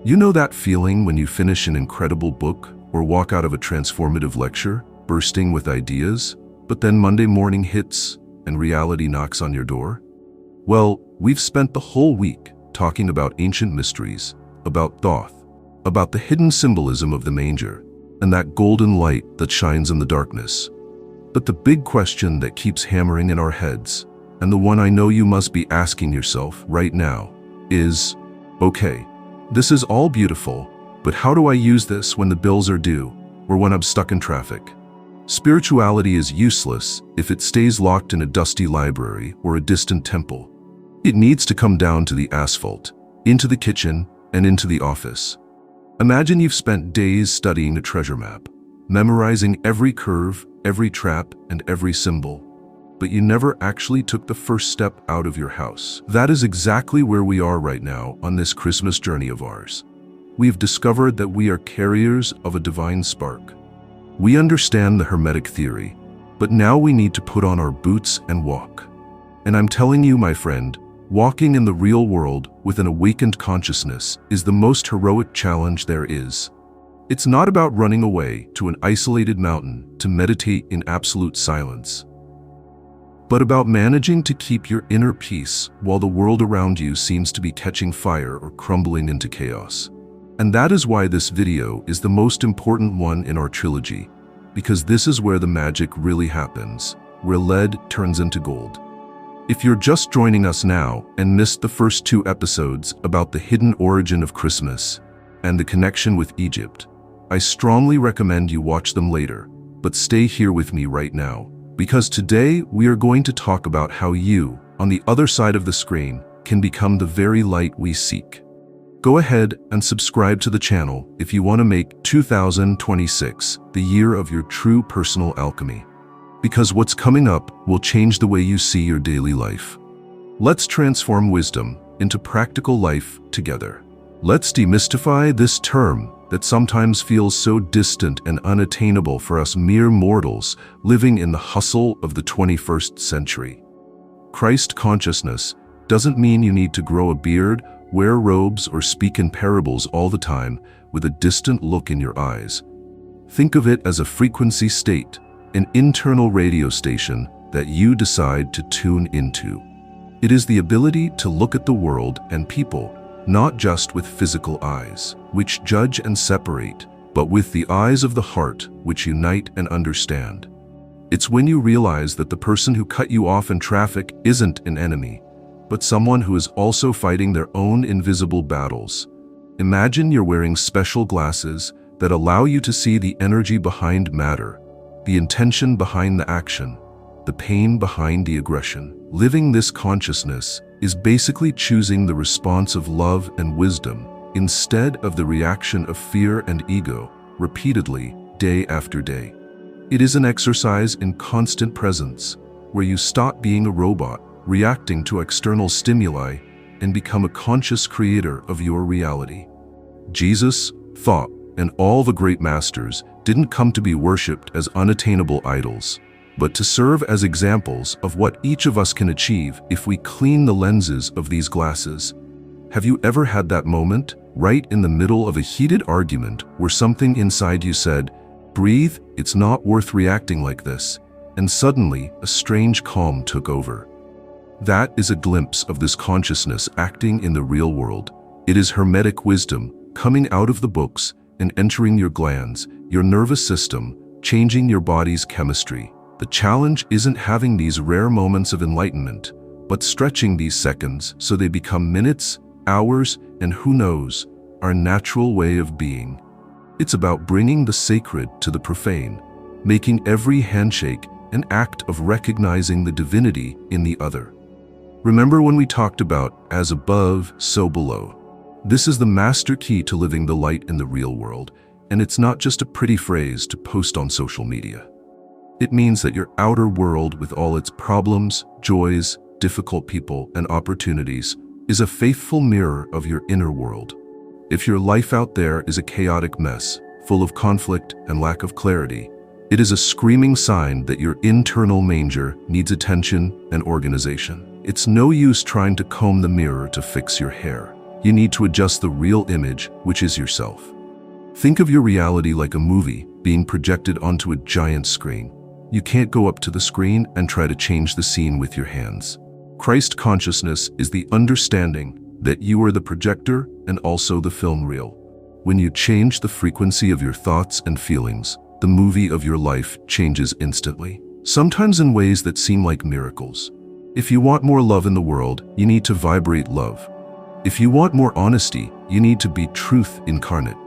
You know that feeling when you finish an incredible book or walk out of a transformative lecture, bursting with ideas, but then Monday morning hits and reality knocks on your door? Well, we've spent the whole week talking about ancient mysteries, about Thoth, about the hidden symbolism of the manger, and that golden light that shines in the darkness. But the big question that keeps hammering in our heads, and the one I know you must be asking yourself right now, is, okay, this is all beautiful, but how do I use this when the bills are due or when I'm stuck in traffic? Spirituality is useless if it stays locked in a dusty library or a distant temple. It needs to come down to the asphalt, into the kitchen, and into the office. Imagine you've spent days studying a treasure map, memorizing every curve, every trap, and every symbol, but you never actually took the first step out of your house. That is exactly where we are right now on this Christmas journey of ours. We've discovered that we are carriers of a divine spark. We understand the Hermetic theory, but now we need to put on our boots and walk. And I'm telling you, my friend, walking in the real world with an awakened consciousness is the most heroic challenge there is. It's not about running away to an isolated mountain to meditate in absolute silence, but about managing to keep your inner peace while the world around you seems to be catching fire or crumbling into chaos. And that is why this video is the most important one in our trilogy, because this is where the magic really happens, where lead turns into gold. If you're just joining us now and missed the first 2 episodes about the hidden origin of Christmas and the connection with Egypt, I strongly recommend you watch them later, but stay here with me right now, because today we are going to talk about how you, on the other side of the screen, can become the very light we seek. Go ahead and subscribe to the channel if you want to make 2026 the year of your true personal alchemy, because what's coming up will change the way you see your daily life. Let's transform wisdom into practical life together. Let's demystify this term that sometimes feels so distant and unattainable for us mere mortals living in the hustle of the 21st century. Christ consciousness doesn't mean you need to grow a beard, wear robes, or speak in parables all the time with a distant look in your eyes. Think of it as a frequency state, an internal radio station that you decide to tune into. It is the ability to look at the world and people not just with physical eyes, which judge and separate, but with the eyes of the heart, which unite and understand. It's when you realize that the person who cut you off in traffic isn't an enemy, but someone who is also fighting their own invisible battles. Imagine you're wearing special glasses that allow you to see the energy behind matter, the intention behind the action, the pain behind the aggression. Living this consciousness is basically choosing the response of love and wisdom instead of the reaction of fear and ego, repeatedly, day after day. It is an exercise in constant presence, where you stop being a robot, reacting to external stimuli, and become a conscious creator of your reality. Jesus, Thoth, and all the great masters didn't come to be worshipped as unattainable idols, but to serve as examples of what each of us can achieve if we clean the lenses of these glasses. Have you ever had that moment, right in the middle of a heated argument, where something inside you said, "Breathe, it's not worth reacting like this," and suddenly a strange calm took over? That is a glimpse of this consciousness acting in the real world. It is Hermetic wisdom coming out of the books and entering your glands, your nervous system, changing your body's chemistry. The challenge isn't having these rare moments of enlightenment, but stretching these seconds so they become minutes, hours, and who knows, our natural way of being. It's about bringing the sacred to the profane, making every handshake an act of recognizing the divinity in the other. Remember when we talked about as above, so below? This is the master key to living the light in the real world, and it's not just a pretty phrase to post on social media. It means that your outer world, with all its problems, joys, difficult people, and opportunities, is a faithful mirror of your inner world. If your life out there is a chaotic mess, full of conflict and lack of clarity, it is a screaming sign that your internal manger needs attention and organization. It's no use trying to comb the mirror to fix your hair. you need to adjust the real image, which is yourself. Think of your reality like a movie being projected onto a giant screen. You can't go up to the screen and try to change the scene with your hands. Christ consciousness is the understanding that you are the projector and also the film reel. When you change the frequency of your thoughts and feelings, the movie of your life changes instantly, sometimes in ways that seem like miracles. If you want more love in the world, you need to vibrate love. If you want more honesty, you need to be truth incarnate.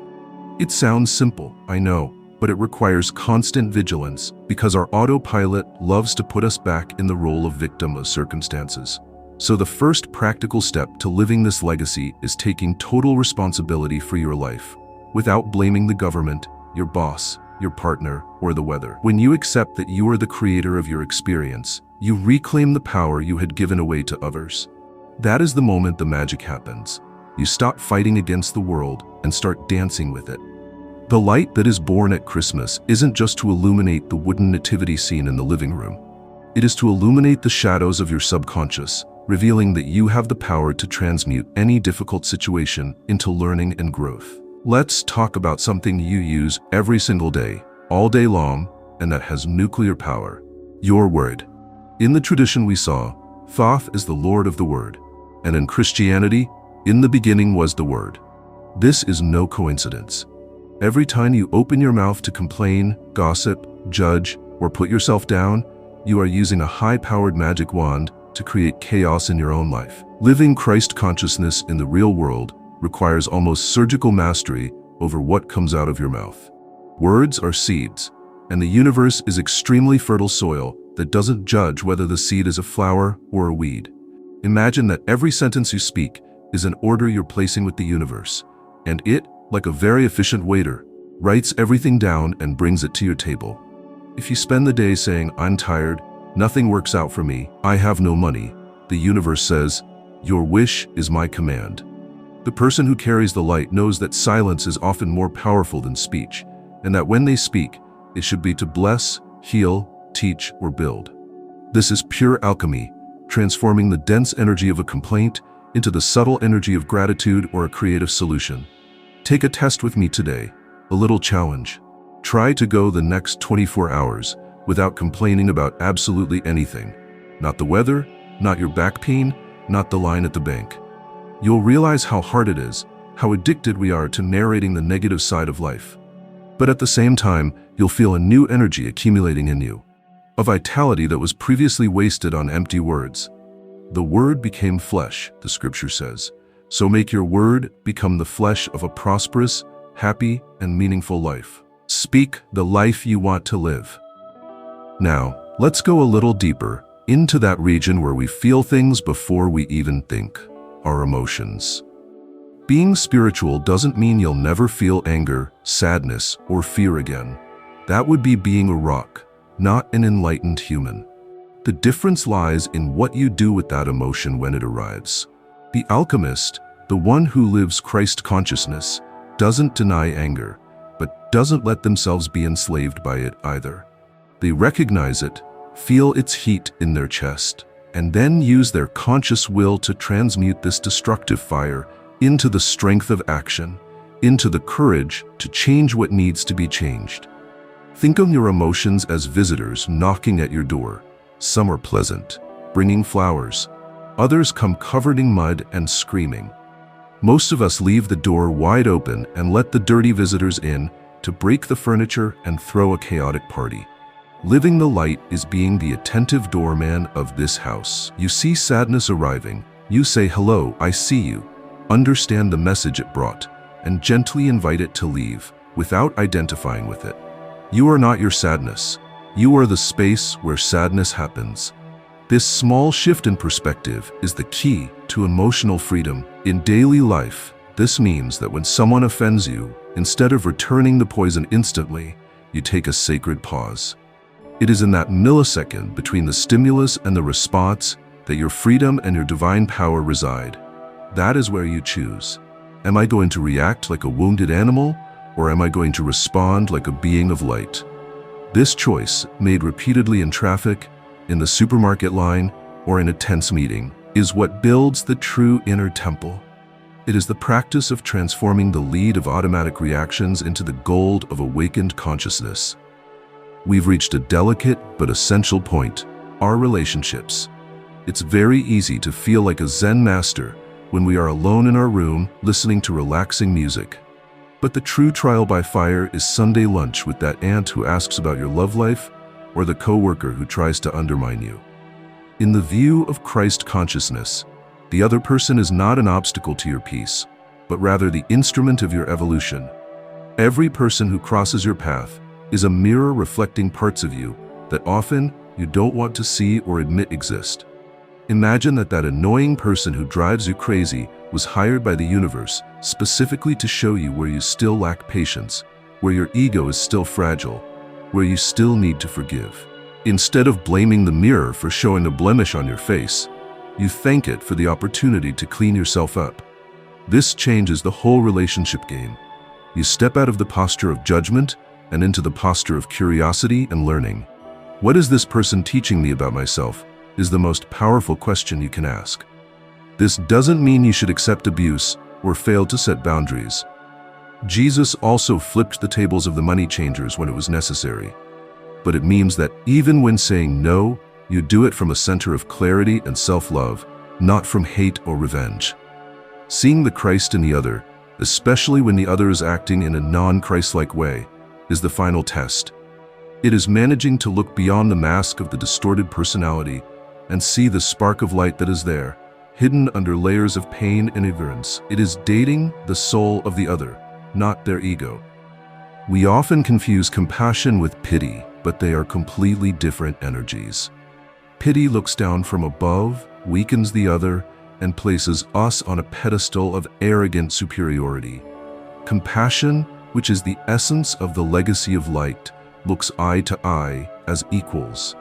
It sounds simple, I know, but it requires constant vigilance because our autopilot loves to put us back in the role of victim of circumstances. So the first practical step to living this legacy is taking total responsibility for your life, without blaming the government, your boss, your partner, or the weather. When you accept that you are the creator of your experience, you reclaim the power you had given away to others. That is the moment the magic happens. You stop fighting against the world and start dancing with it. The light that is born at Christmas isn't just to illuminate the wooden nativity scene in the living room. It is to illuminate the shadows of your subconscious, revealing that you have the power to transmute any difficult situation into learning and growth. Let's talk about something you use every single day, all day long, and that has nuclear power: your word. In the tradition we saw, Thoth is the Lord of the Word, and in Christianity, in the beginning was the Word. This is no coincidence. Every time you open your mouth to complain, gossip, judge, or put yourself down, you are using a high-powered magic wand to create chaos in your own life. Living Christ consciousness in the real world requires almost surgical mastery over what comes out of your mouth. Words are seeds, and the universe is extremely fertile soil that doesn't judge whether the seed is a flower or a weed. Imagine that every sentence you speak is an order you're placing with the universe, and it, like a very efficient waiter, writes everything down and brings it to your table. If you spend the day saying, "I'm tired, nothing works out for me, I have no money," the universe says, "Your wish is my command." The person who carries the light knows that silence is often more powerful than speech, and that when they speak, it should be to bless, heal, teach, or build. This is pure alchemy, transforming the dense energy of a complaint into the subtle energy of gratitude or a creative solution. Take a test with me today, a little challenge. Try to go the next 24 hours without complaining about absolutely anything. Not the weather, not your back pain, not the line at the bank. You'll realize how hard it is, how addicted we are to narrating the negative side of life. But at the same time, you'll feel a new energy accumulating in you, a vitality that was previously wasted on empty words. The Word became flesh, the scripture says. So make your word become the flesh of a prosperous, happy, and meaningful life. Speak the life you want to live. Now, let's go a little deeper into that region where we feel things before we even think, our emotions. Being spiritual doesn't mean you'll never feel anger, sadness, or fear again. That would be being a rock, not an enlightened human. The difference lies in what you do with that emotion when it arrives. The alchemist, the one who lives Christ consciousness, doesn't deny anger, but doesn't let themselves be enslaved by it either. They recognize it, feel its heat in their chest, and then use their conscious will to transmute this destructive fire into the strength of action, into the courage to change what needs to be changed. Think of your emotions as visitors knocking at your door. Some are pleasant, bringing flowers. Others come covered in mud and screaming. Most of us leave the door wide open and let the dirty visitors in to break the furniture and throw a chaotic party. Living the light is being the attentive doorman of this house. You see sadness arriving. You say, "Hello, I see you." Understand the message it brought and gently invite it to leave without identifying with it. You are not your sadness. You are the space where sadness happens. This small shift in perspective is the key to emotional freedom in daily life. This means that when someone offends you, instead of returning the poison instantly, you take a sacred pause. It is in that millisecond between the stimulus and the response that your freedom and your divine power reside. That is where you choose. Am I going to react like a wounded animal, or am I going to respond like a being of light? This choice, made repeatedly in traffic, in the supermarket line, or in a tense meeting, is what builds the true inner temple. It is the practice of transforming the lead of automatic reactions into the gold of awakened consciousness. We've reached a delicate but essential point: our relationships. It's very easy to feel like a Zen master when we are alone in our room listening to relaxing music. But the true trial by fire is Sunday lunch with that aunt who asks about your love life, or the coworker who tries to undermine you. In the view of Christ consciousness, the other person is not an obstacle to your peace, but rather the instrument of your evolution. Every person who crosses your path is a mirror reflecting parts of you that often you don't want to see or admit exist. Imagine that annoying person who drives you crazy was hired by the universe specifically to show you where you still lack patience, where your ego is still fragile, where you still need to forgive. Instead of blaming the mirror for showing a blemish on your face, you thank it for the opportunity to clean yourself up. This changes the whole relationship game. You step out of the posture of judgment and into the posture of curiosity and learning. What is this person teaching me about myself? Is the most powerful question you can ask. This doesn't mean you should accept abuse or fail to set boundaries. Jesus also flipped the tables of the money changers when it was necessary. But it means that even when saying no, you do it from a center of clarity and self-love, not from hate or revenge. Seeing the Christ in the other, especially when the other is acting in a non-Christ-like way, is the final test. It is managing to look beyond the mask of the distorted personality and see the spark of light that is there, hidden under layers of pain and ignorance. It is dating the soul of the other, not their ego. We often confuse compassion with pity, but they are completely different energies. Pity looks down from above, weakens the other, and places us on a pedestal of arrogant superiority. Compassion, which is the essence of the legacy of light, looks eye to eye as equals.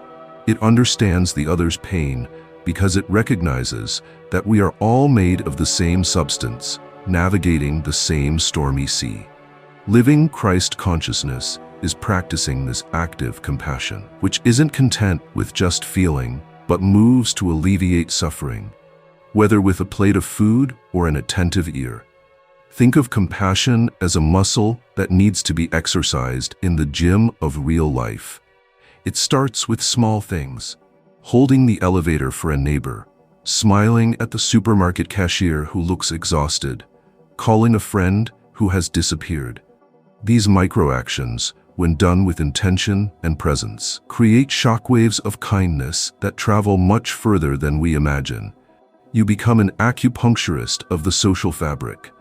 It understands the other's pain because it recognizes that we are all made of the same substance, navigating the same stormy sea. Living Christ consciousness is practicing this active compassion, which isn't content with just feeling, but moves to alleviate suffering, whether with a plate of food or an attentive ear. Think of compassion as a muscle that needs to be exercised in the gym of real life. It starts with small things: holding the elevator for a neighbor, smiling at the supermarket cashier who looks exhausted, calling a friend who has disappeared. These microactions, when done with intention and presence, create shockwaves of kindness that travel much further than we imagine. You become an acupuncturist of the social fabric,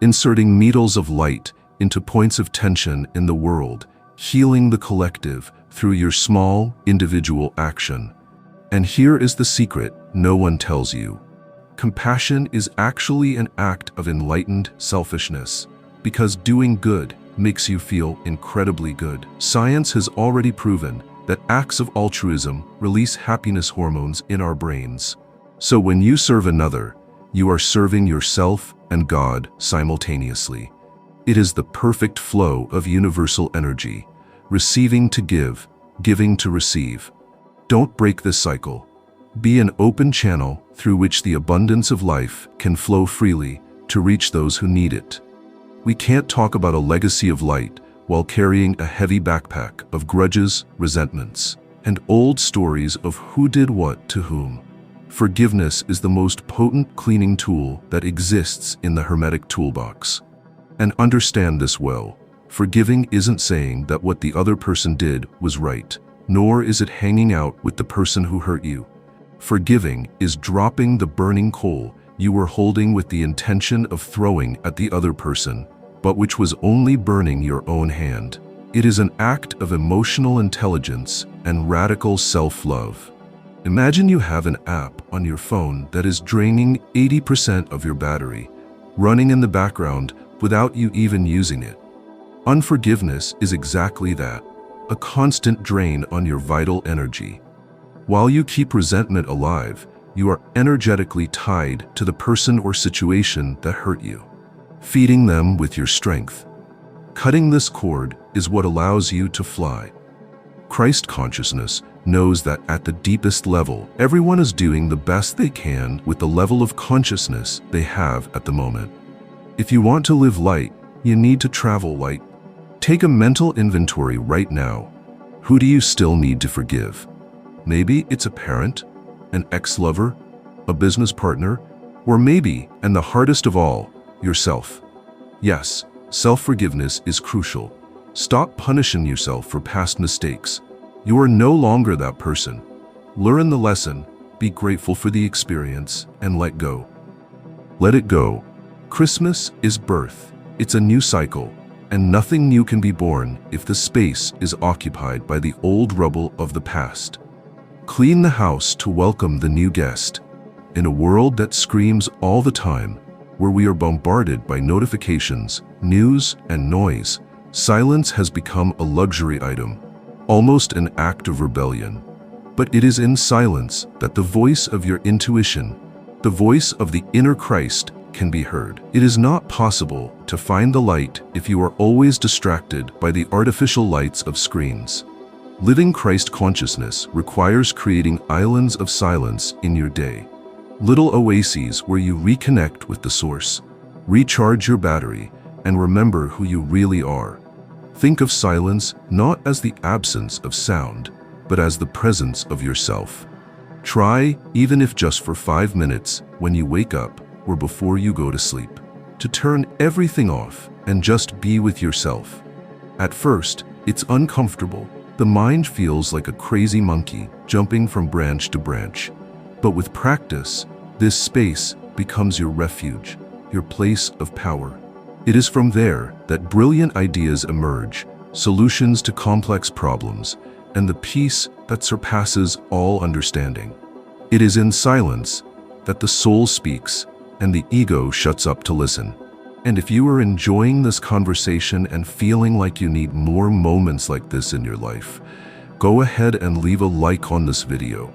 inserting needles of light into points of tension in the world, healing the collective through your small, individual action. And here is the secret no one tells you. Compassion is actually an act of enlightened selfishness, because doing good makes you feel incredibly good. Science has already proven that acts of altruism release happiness hormones in our brains. So when you serve another, you are serving yourself and God simultaneously. It is the perfect flow of universal energy, receiving to give, giving to receive. Don't break this cycle. Be an open channel through which the abundance of life can flow freely to reach those who need it. We can't talk about a legacy of light while carrying a heavy backpack of grudges, resentments, and old stories of who did what to whom. Forgiveness is the most potent cleaning tool that exists in the Hermetic toolbox. And understand this well. Forgiving isn't saying that what the other person did was right, nor is it hanging out with the person who hurt you. Forgiving is dropping the burning coal you were holding with the intention of throwing at the other person, but which was only burning your own hand. It is an act of emotional intelligence and radical self-love. Imagine you have an app on your phone that is draining 80% of your battery, running in the background without you even using it. Unforgiveness is exactly that, a constant drain on your vital energy. While you keep resentment alive, you are energetically tied to the person or situation that hurt you, feeding them with your strength. Cutting this cord is what allows you to fly. Christ consciousness knows that at the deepest level, everyone is doing the best they can with the level of consciousness they have at the moment. If you want to live light, you need to travel light. Take a mental inventory right now. Who do you still need to forgive? Maybe it's a parent, an ex-lover, a business partner, or maybe, and the hardest of all, yourself. Yes, self-forgiveness is crucial. Stop punishing yourself for past mistakes. You are no longer that person. Learn the lesson, be grateful for the experience, and let go. Let it go. Christmas is birth. It's a new cycle, and nothing new can be born if the space is occupied by the old rubble of the past. Clean the house to welcome the new guest. In a world that screams all the time, where we are bombarded by notifications, news, and noise, silence has become a luxury item, almost an act of rebellion. But it is in silence that the voice of your intuition, the voice of the inner Christ, can be heard. It is not possible to find the light if you are always distracted by the artificial lights of screens. Living Christ consciousness requires creating islands of silence in your day. Little oases where you reconnect with the source, recharge your battery, and remember who you really are. Think of silence not as the absence of sound, but as the presence of yourself. Try, even if just for 5 minutes, when you wake up or before you go to sleep, to turn everything off and just be with yourself. At first, it's uncomfortable. The mind feels like a crazy monkey jumping from branch to branch. But with practice, this space becomes your refuge, your place of power. It is from there that brilliant ideas emerge, solutions to complex problems, and the peace that surpasses all understanding. It is in silence that the soul speaks and the ego shuts up to listen. And if you are enjoying this conversation and feeling like you need more moments like this in your life, go ahead and leave a like on this video.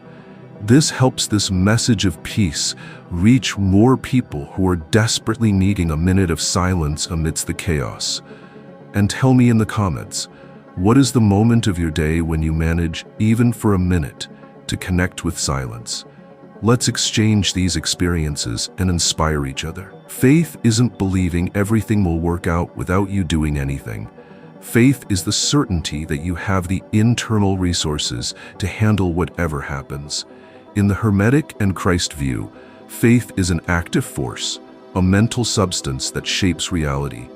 This helps this message of peace reach more people who are desperately needing a minute of silence amidst the chaos. And tell me in the comments, what is the moment of your day when you manage, even for a minute, to connect with silence? Let's exchange these experiences and inspire each other. Faith isn't believing everything will work out without you doing anything. Faith is the certainty that you have the internal resources to handle whatever happens. In the Hermetic and Christ view, faith is an active force, a mental substance that shapes reality.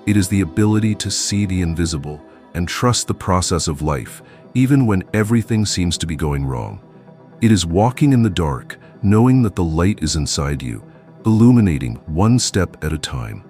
It is the ability to see the invisible and trust the process of life, even when everything seems to be going wrong. It is walking in the dark, knowing that the light is inside you, illuminating one step at a time.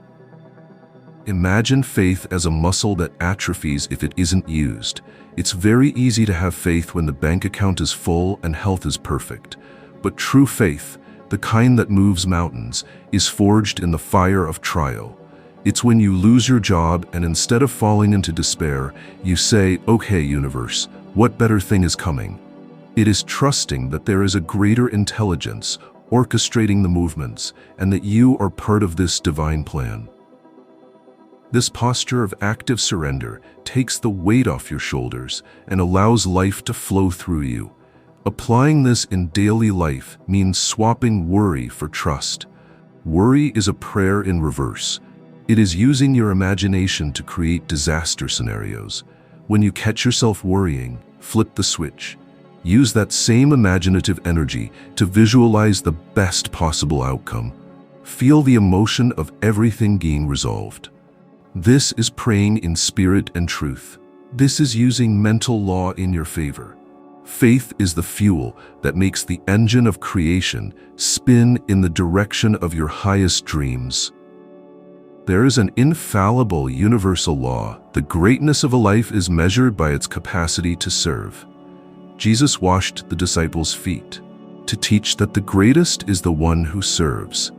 Imagine faith as a muscle that atrophies if it isn't used. It's very easy to have faith when the bank account is full and health is perfect. But true faith, the kind that moves mountains, is forged in the fire of trial. It's when you lose your job and instead of falling into despair, you say, "Okay, universe, what better thing is coming?" It is trusting that there is a greater intelligence orchestrating the movements and that you are part of this divine plan. This posture of active surrender takes the weight off your shoulders and allows life to flow through you. Applying this in daily life means swapping worry for trust. Worry is a prayer in reverse. It is using your imagination to create disaster scenarios. When you catch yourself worrying, flip the switch. Use that same imaginative energy to visualize the best possible outcome. Feel the emotion of everything being resolved. This is praying in spirit and truth. This is using mental law in your favor. Faith is the fuel that makes the engine of creation spin in the direction of your highest dreams. There is an infallible universal law. The greatness of a life is measured by its capacity to serve. Jesus washed the disciples' feet to teach that the greatest is the one who serves.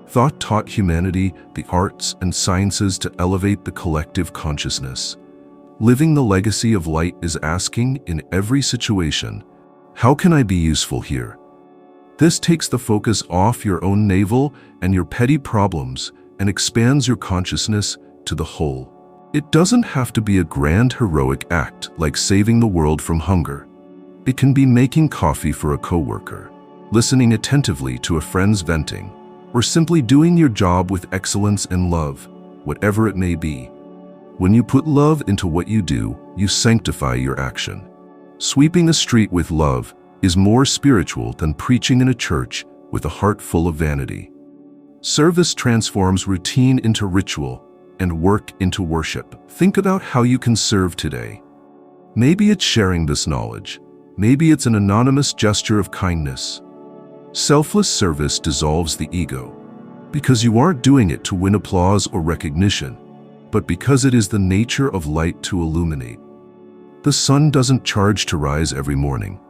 Thoth taught humanity the arts and sciences to elevate the collective consciousness. Living the legacy of light is asking in every situation, how can I be useful here? This takes the focus off your own navel and your petty problems and expands your consciousness to the whole. It doesn't have to be a grand heroic act like saving the world from hunger. It can be making coffee for a coworker, listening attentively to a friend's venting, or simply doing your job with excellence and love, whatever it may be. When you put love into what you do, you sanctify your action. Sweeping a street with love is more spiritual than preaching in a church with a heart full of vanity. Service transforms routine into ritual and work into worship. Think about how you can serve today. Maybe it's sharing this knowledge. Maybe it's an anonymous gesture of kindness. Selfless service dissolves the ego, because you aren't doing it to win applause or recognition, but because it is the nature of light to illuminate. The sun doesn't charge to rise every morning.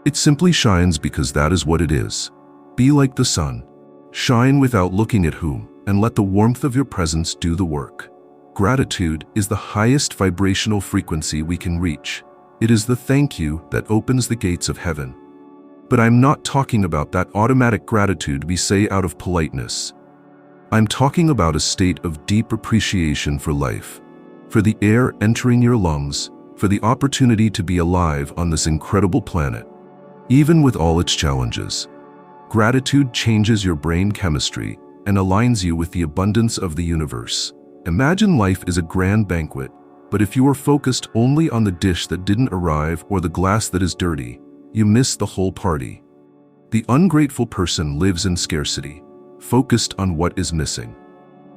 It simply shines because that is what it is. Be like the sun. Shine without looking at whom, and let the warmth of your presence do the work. Gratitude is the highest vibrational frequency we can reach. It is the thank you that opens the gates of heaven. But I'm not talking about that automatic gratitude we say out of politeness. I'm talking about a state of deep appreciation for life, for the air entering your lungs, for the opportunity to be alive on this incredible planet, even with all its challenges. Gratitude changes your brain chemistry and aligns you with the abundance of the universe. Imagine life is a grand banquet, but if you are focused only on the dish that didn't arrive or the glass that is dirty, you miss the whole party. The ungrateful person lives in scarcity, focused on what is missing.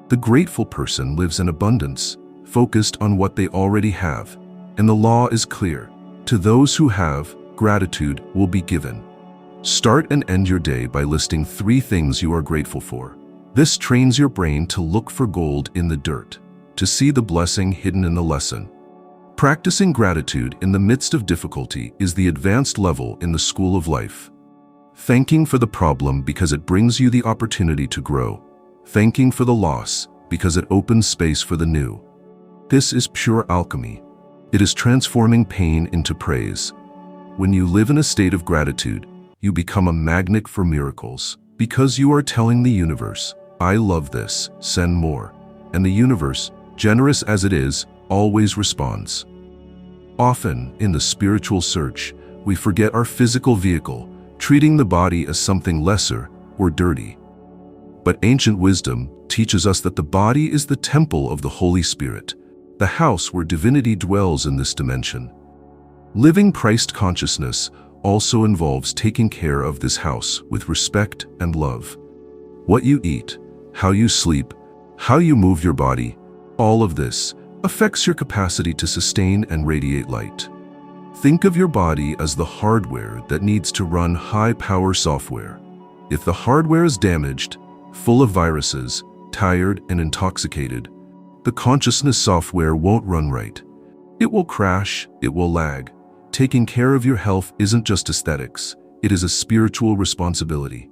The grateful person lives in abundance, focused on what they already have. And the law is clear. To those who have, gratitude will be given. Start and end your day by listing 3 things you are grateful for. This trains your brain to look for gold in the dirt, to see the blessing hidden in the lesson. Practicing gratitude in the midst of difficulty is the advanced level in the school of life. Thanking for the problem because it brings you the opportunity to grow. Thanking for the loss because it opens space for the new. This is pure alchemy. It is transforming pain into praise. When you live in a state of gratitude, you become a magnet for miracles, because you are telling the universe, I love this, send more. And the universe, generous as it is, always responds. Often, in the spiritual search, we forget our physical vehicle, treating the body as something lesser or dirty. But ancient wisdom teaches us that the body is the temple of the Holy Spirit, the house where divinity dwells in this dimension. Living Christ consciousness also involves taking care of this house with respect and love. What you eat, how you sleep, how you move your body, all of this affects your capacity to sustain and radiate light. Think of your body as the hardware that needs to run high-power software. If the hardware is damaged, full of viruses, tired and intoxicated, the consciousness software won't run right. It will crash, it will lag. Taking care of your health isn't just aesthetics, it is a spiritual responsibility.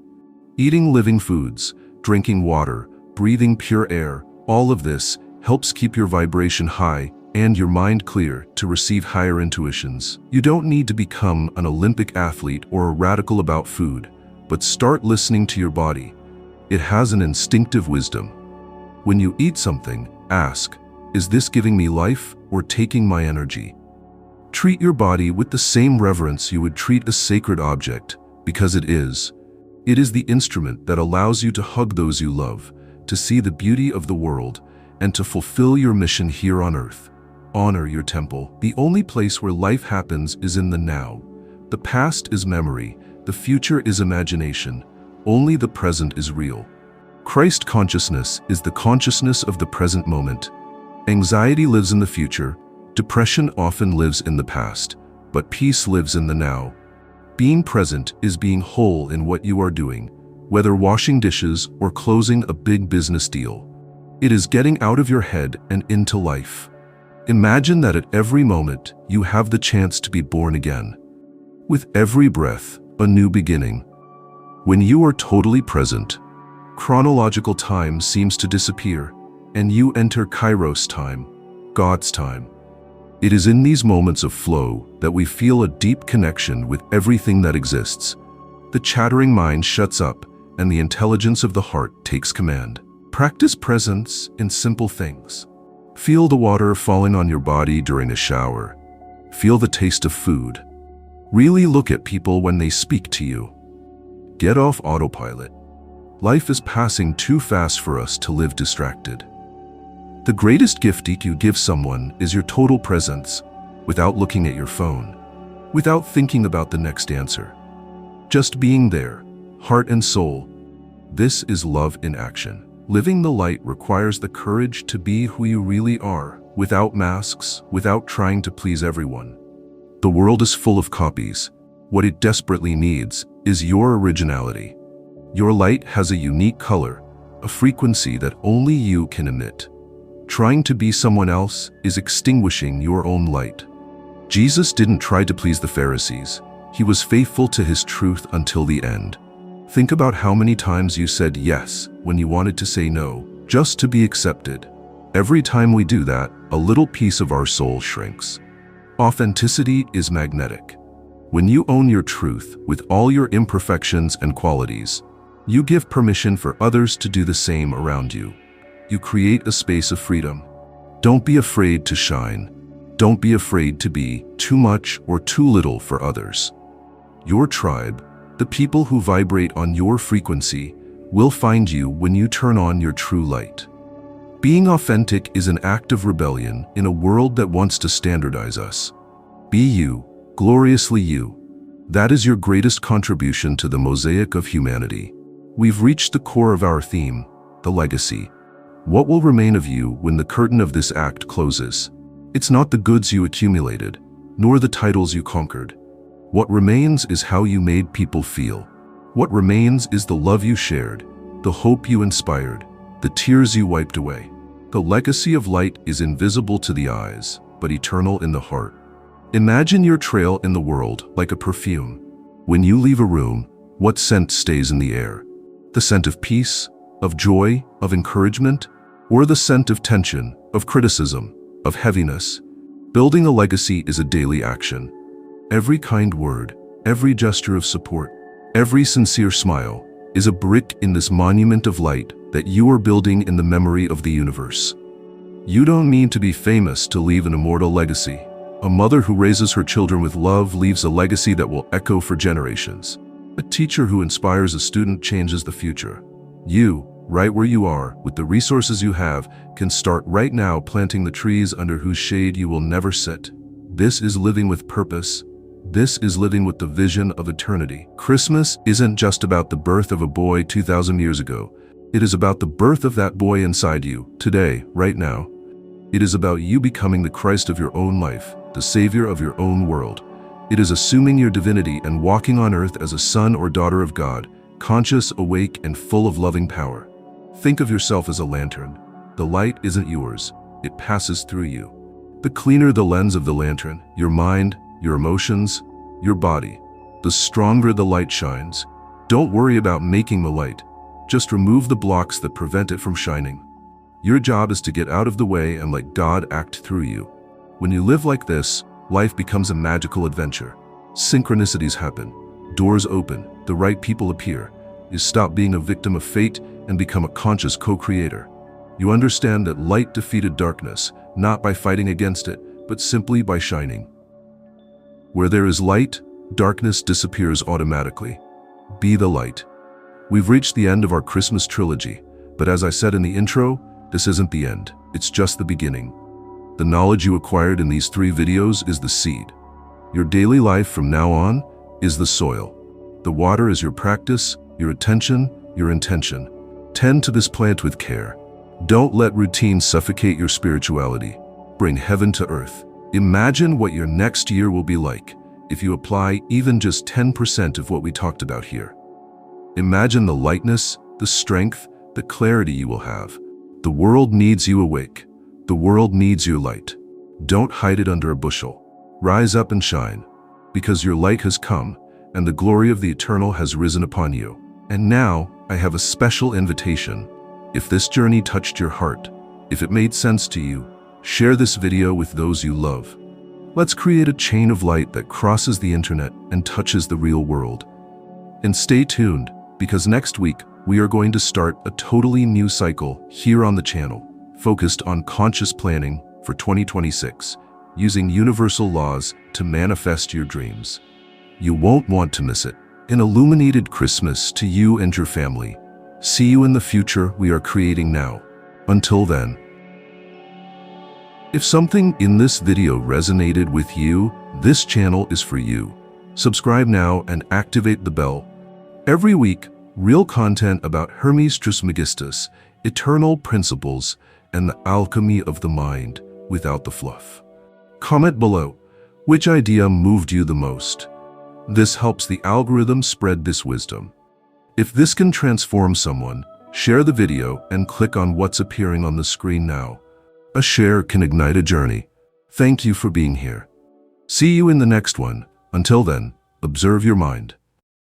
Eating living foods, drinking water, breathing pure air, all of this helps keep your vibration high and your mind clear to receive higher intuitions. You don't need to become an Olympic athlete or a radical about food, but start listening to your body. It has an instinctive wisdom. When you eat something, ask, is this giving me life or taking my energy? Treat your body with the same reverence you would treat a sacred object, because it is. It is the instrument that allows you to hug those you love, to see the beauty of the world, and to fulfill your mission here on earth. Honor your temple. The only place where life happens is in the now. The past is memory, the future is imagination. Only the present is real. Christ consciousness is the consciousness of the present moment. Anxiety lives in the future, depression often lives in the past, but peace lives in the now. Being present is being whole in what you are doing, whether washing dishes or closing a big business deal. It is getting out of your head and into life. Imagine that at every moment you have the chance to be born again. With every breath, a new beginning. When you are totally present, chronological time seems to disappear, and you enter Kairos time, God's time. It is in these moments of flow that we feel a deep connection with everything that exists. The chattering mind shuts up, and the intelligence of the heart takes command. Practice presence in simple things. Feel the water falling on your body during a shower. Feel the taste of food. Really look at people when they speak to you. Get off autopilot. Life is passing too fast for us to live distracted. The greatest gift you give someone is your total presence, without looking at your phone, without thinking about the next answer. Just being there, heart and soul. This is love in action. Living the light requires the courage to be who you really are, without masks, without trying to please everyone. The world is full of copies. What it desperately needs is your originality. Your light has a unique color, a frequency that only you can emit. Trying to be someone else is extinguishing your own light. Jesus didn't try to please the Pharisees. He was faithful to his truth until the end. Think about how many times you said yes when you wanted to say no, just to be accepted. Every time we do that, a little piece of our soul shrinks. Authenticity is magnetic. When you own your truth with all your imperfections and qualities, you give permission for others to do the same around you. You create a space of freedom. Don't be afraid to shine. Don't be afraid to be too much or too little for others. Your tribe, the people who vibrate on your frequency, will find you when you turn on your true light. Being authentic is an act of rebellion in a world that wants to standardize us. Be you, gloriously you. That is your greatest contribution to the mosaic of humanity. We've reached the core of our theme, the legacy. What will remain of you when the curtain of this act closes? It's not the goods you accumulated, nor the titles you conquered. What remains is how you made people feel. What remains is the love you shared, the hope you inspired, the tears you wiped away. The legacy of light is invisible to the eyes, but eternal in the heart. Imagine your trail in the world like a perfume. When you leave a room, what scent stays in the air? The scent of peace, of joy, of encouragement, or the scent of tension, of criticism, of heaviness? Building a legacy is a daily action. Every kind word, every gesture of support, every sincere smile is a brick in this monument of light that you are building in the memory of the universe. You don't need to be famous to leave an immortal legacy. A mother who raises her children with love leaves a legacy that will echo for generations. A teacher who inspires a student changes the future. You, right where you are, with the resources you have, can start right now planting the trees under whose shade you will never sit. This is living with purpose. This is living with the vision of eternity. Christmas isn't just about the birth of a boy 2,000 years ago. It is about the birth of that boy inside you, today, right now. It is about you becoming the Christ of your own life, the Savior of your own world. It is assuming your divinity and walking on earth as a son or daughter of God, conscious, awake, and full of loving power. Think of yourself as a lantern. The light isn't yours, it passes through you. The cleaner the lens of the lantern, your mind, your emotions, your body, the stronger the light shines. Don't worry about making the light. Just remove the blocks that prevent it from shining. Your job is to get out of the way and let God act through you. When you live like this, life becomes a magical adventure. Synchronicities happen, doors open, the right people appear. You stop being a victim of fate and become a conscious co-creator. You understand that light defeated darkness, not by fighting against it, but simply by shining. Where there is light, darkness disappears automatically. Be the light. We've reached the end of our Christmas trilogy, but as I said in the intro, this isn't the end, it's just the beginning. The knowledge you acquired in these 3 videos is the seed. Your daily life from now on is the soil. The water is your practice, your attention, your intention. Tend to this plant with care. Don't let routine suffocate your spirituality. Bring heaven to earth. Imagine what your next year will be like if you apply even just 10% of what we talked about here. Imagine the lightness, the strength, the clarity you will have. The world needs you awake. The world needs your light. Don't hide it under a bushel. Rise up and shine, because your light has come and the glory of the eternal has risen upon you. And now I have a special invitation. If this journey touched your heart, if it made sense to you, share this video with those you love. Let's create a chain of light that crosses the internet and touches the real world. And stay tuned, because next week we are going to start a totally new cycle here on the channel, focused on conscious planning for 2026, using universal laws to manifest your dreams. You won't want to miss it. An illuminated Christmas to you and your family. See you in the future we are creating now. Until then. If something in this video resonated with you, this channel is for you. Subscribe now and activate the bell. Every week, real content about Hermes Trismegistus, eternal principles, and the alchemy of the mind without the fluff. Comment below, which idea moved you the most? This helps the algorithm spread this wisdom. If this can transform someone, share the video and click on what's appearing on the screen now. A share can ignite a journey. Thank you for being here. See you in the next one. Until then, observe your mind.